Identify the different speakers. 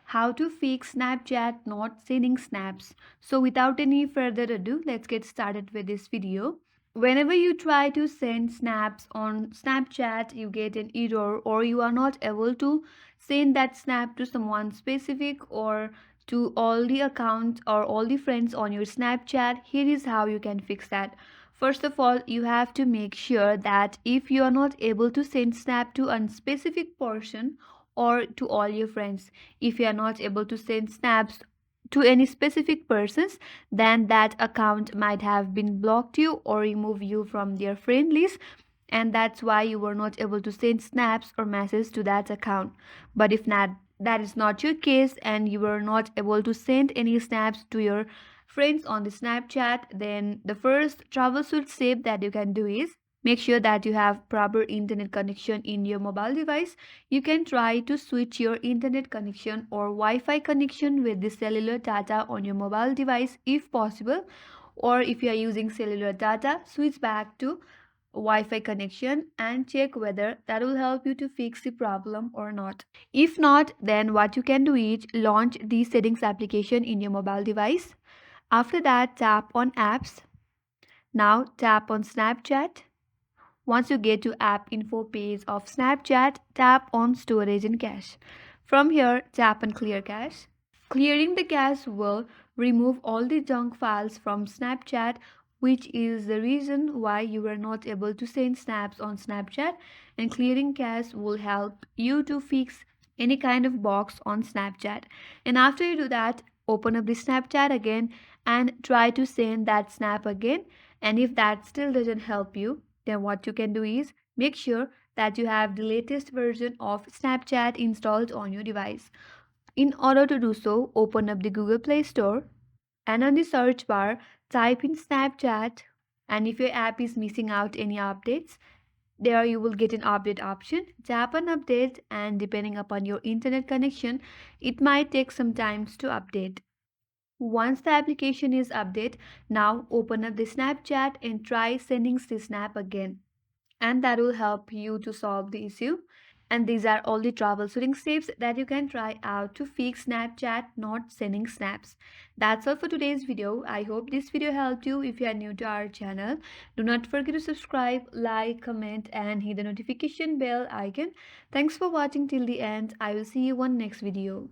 Speaker 1: how to fix Snapchat not sending snaps. So without any further ado, let's get started with this video. Whenever you try to send snaps on Snapchat, you get an error or you are not able to send that snap to someone specific or to all the accounts or all the friends on your Snapchat. Here is how you can fix that. First of all, you have to make sure that if you are not able to send snap to a specific person or to all your friends, if you are not able to send snaps to any specific persons, then that account might have been blocked you or remove you from their friend list, and that's why you were not able to send snaps or messages to that account. But if not, that is not your case and you were not able to send any snaps to your friends on the Snapchat, then the first troubleshoot step that you can do is make sure that you have proper internet connection in your mobile device. You can try to switch your internet connection or Wi-Fi connection with the cellular data on your mobile device if possible, or if you are using cellular data, switch back to Wi-Fi connection and check whether that will help you to fix the problem or not. If not, then what you can do is launch the settings application in your mobile device. After that, tap on apps. Now tap on Snapchat. Once you get to app info page of Snapchat, tap on storage and cache. From here, tap on clear cache. Clearing the cache will remove all the junk files from Snapchat, which is the reason why you were not able to send snaps on Snapchat. And clearing cache will help you to fix any kind of box on Snapchat. And after you do that, open up the Snapchat again and try to send that snap again. And if that still doesn't help you, then what you can do is make sure that you have the latest version of Snapchat installed on your device. In order to do so, open up the Google Play Store and on the search bar, type in Snapchat. And if your app is missing out any updates, there you will get an update option. Tap on update, and depending upon your internet connection, it might take some time to update. Once the application is updated, now open up the Snapchat and try sending the snap again, and that will help you to solve the issue. And these are all the troubleshooting steps that you can try out to fix Snapchat not sending snaps. That's all for today's video. I hope this video helped you. If you are new to our channel, do not forget to subscribe, like, comment, and hit the notification bell icon. Thanks for watching till the end. I will see you on next video.